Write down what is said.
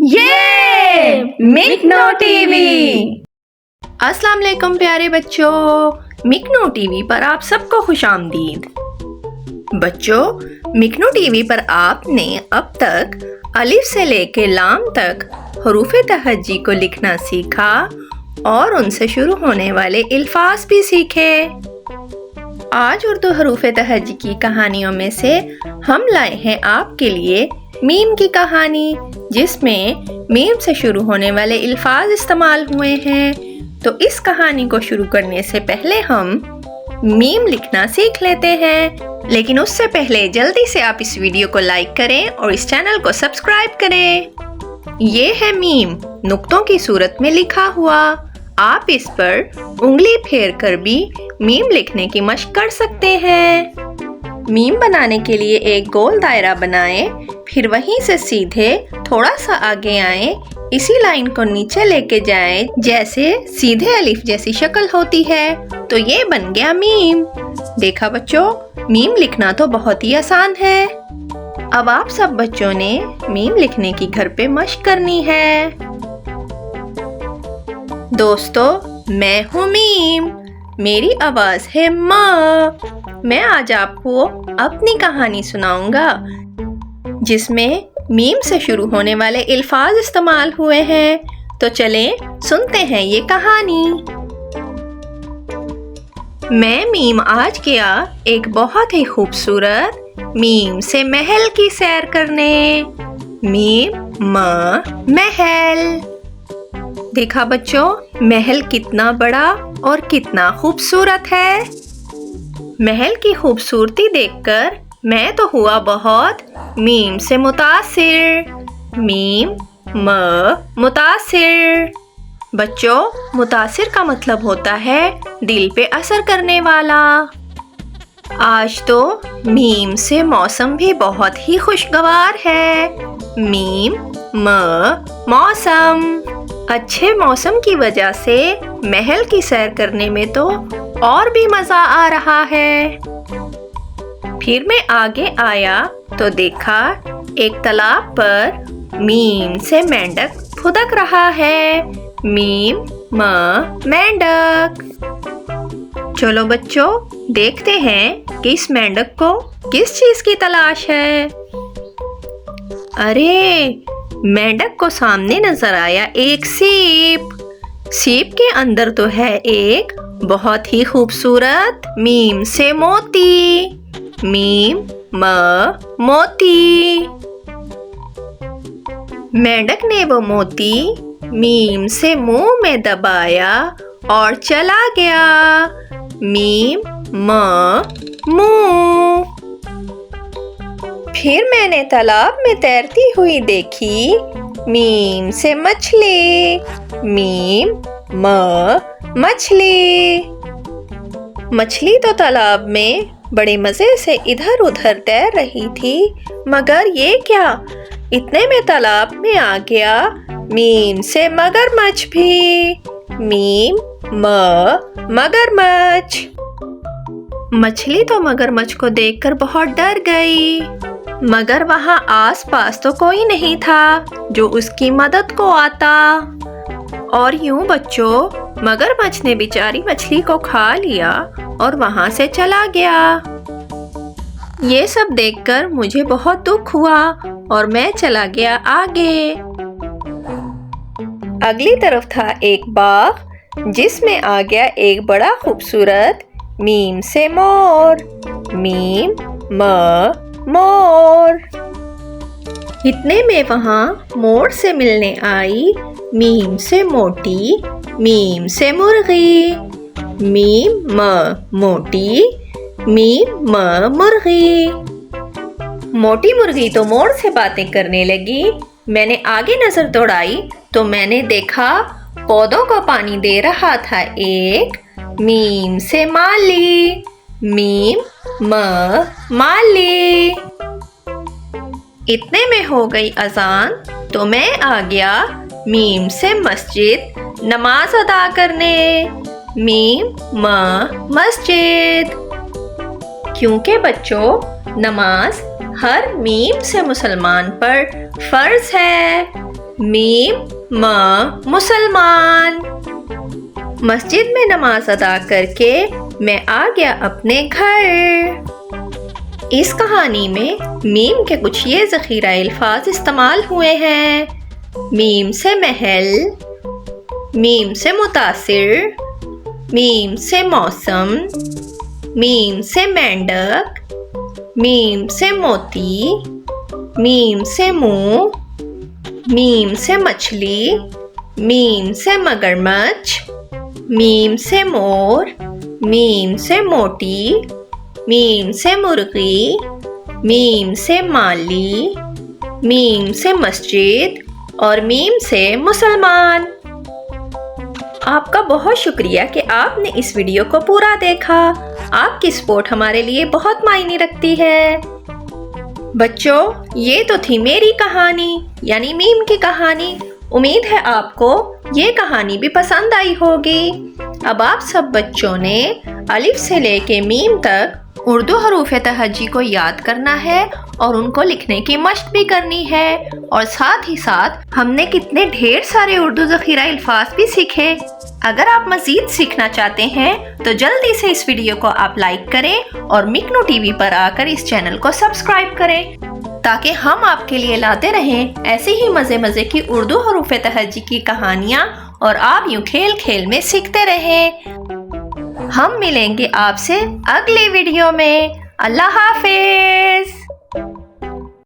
ये मिकनो टीवी। अस्सलाम वालेकुम प्यारे बच्चों, मिकनो टीवी पर आप सबको खुशामदीद। बच्चों, मिकनो टीवी पर आपने अब तक अलिफ से लेकर लाम तक हरूफ तहज्जी को लिखना सीखा और उनसे शुरू होने वाले अल्फाज भी सीखे। आज उर्दू हरूफ तहज्जी की कहानियों में से हम लाए हैं आपके लिए मीम की कहानी, जिसमें मीम से शुरू होने वाले अल्फाज इस्तेमाल हुए हैं। तो इस कहानी को शुरू करने से पहले हम मीम लिखना सीख लेते हैं, लेकिन उससे पहले जल्दी से आप इस वीडियो को लाइक करें और इस चैनल को सब्सक्राइब करें। ये है मीम नुक्तों की सूरत में लिखा हुआ। आप इस पर उंगली फेर कर भी मीम लिखने की मशक कर सकते हैं। मीम बनाने के लिए एक गोल दायरा बनाएं, फिर वहीं से सीधे थोड़ा सा आगे आएं, इसी लाइन को नीचे लेके जाएं जैसे सीधे अलिफ जैसी शक्ल होती है। तो ये बन गया मीम। देखा बच्चों, मीम लिखना तो बहुत ही आसान है। अब आप सब बच्चों ने मीम लिखने की घर पे मशक करनी है। दोस्तों, मैं हूँ मीम, मेरी आवाज है माँ। मैं आज आपको अपनी कहानी सुनाऊंगा जिसमें मीम से शुरू होने वाले अल्फाज इस्तेमाल हुए हैं। तो चलें सुनते हैं ये कहानी। मैं मीम आज गया एक बहुत ही खूबसूरत मीम से महल की सैर करने। मीम महल। देखा बच्चों, महल कितना बड़ा और कितना खूबसूरत है। महल की खूबसूरती देखकर मैं तो हुआ बहुत मीम से मुतासिर। मीम मुतासिर। बच्चों, मुतासिर का मतलब होता है दिल पे असर करने वाला। आज तो मीम से मौसम भी बहुत ही खुशगवार है। मीम मौसम। अच्छे मौसम की वजह से महल की सैर करने में तो और भी मजा आ रहा है। फिर मैं आगे आया तो देखा एक तालाब पर मीम से मेंढक फुदक रहा है। मीम मेंढक। चलो बच्चों, देखते हैं कि इस मेंढक को किस चीज की तलाश है। अरे, मेंढक को सामने नजर आया एक सीप। सीप के अंदर तो है एक बहुत ही खूबसूरत मीम से मोती। मीम मोती। मेंढक ने वो मोती मीम से मुंह में दबाया और चला गया। मीम मुंह। फिर मैंने तालाब में तैरती हुई देखी मीम से मछली। मीम मछली। मछली तो तालाब में बड़े मजे से इधर उधर तैर रही थी, मगर ये क्या, इतने में तालाब में आ गया मीम से मगरमच्छ भी। मीम मगरमच्छ। मछली तो मगरमच्छ को देखकर बहुत डर गई, मगर वहां आसपास तो कोई नहीं था जो उसकी मदद को आता। और यूं बच्चों, मगरमच्छ ने बेचारी मछली को खा लिया और वहां से चला गया। ये सब देखकर मुझे बहुत दुख हुआ और मैं चला गया आगे। अगली तरफ था एक बाग जिसमें आ गया एक बड़ा खूबसूरत मीम से मोर। मीम मोर। इतने में वहां मोर से मिलने आई मीम से मोटी मीम से मुर्गी। मीम मोटी मीम मुर्गी। मोटी मुर्गी तो मोर से बातें करने लगी। मैंने आगे नजर दौड़ाई तो मैंने देखा पौधों को पानी दे रहा था एक मीम से माली। मीम माली। इतने में हो गई अजान तो मैं आ गया मीम से मस्जिद नमाज अदा करने। मीम मस्जिद। क्योंकि बच्चों, नमाज हर मीम से मुसलमान पर फर्ज है। میم م مسلمان۔ مسجد میں نماز ادا کر کے میں آ گیا اپنے گھر۔ اس کہانی میں میم کے کچھ یہ ذخیرہ الفاظ استعمال ہوئے ہیں۔ میم سے محل، میم سے متاثر، میم سے موسم، میم سے مینڈک، میم سے موتی، میم سے منہ، میم سے مچھلی، میم سے مگرمچھ، میم سے مور، میم سے موٹی، میم سے مرغی، میم سے مالی، میم سے مسجد اور میم سے مسلمان۔ آپ کا بہت شکریہ کہ آپ نے اس ویڈیو کو پورا دیکھا۔ آپ کی سپورٹ ہمارے لیے بہت معنی رکھتی ہے۔ بچوں، یہ تو تھی میری کہانی یعنی میم کی کہانی۔ امید ہے آپ کو یہ کہانی بھی پسند آئی ہوگی۔ اب آپ سب بچوں نے الف سے لے کے میم تک اردو حروف تہجی کو یاد کرنا ہے اور ان کو لکھنے کی مشق بھی کرنی ہے، اور ساتھ ہی ساتھ ہم نے کتنے ڈھیر سارے اردو ذخیرہ الفاظ بھی سیکھے۔ اگر آپ مزید سیکھنا چاہتے ہیں تو جلدی سے اس ویڈیو کو آپ لائک کریں اور مکنو ٹی وی پر آ کر اس چینل کو سبسکرائب کریں تاکہ ہم آپ کے لیے لاتے رہیں ایسے ہی مزے کی اردو حروف تہجی کی کہانیاں، اور آپ یوں کھیل کھیل میں سیکھتے رہیں۔ ہم ملیں گے آپ سے اگلے ویڈیو میں۔ اللہ حافظ۔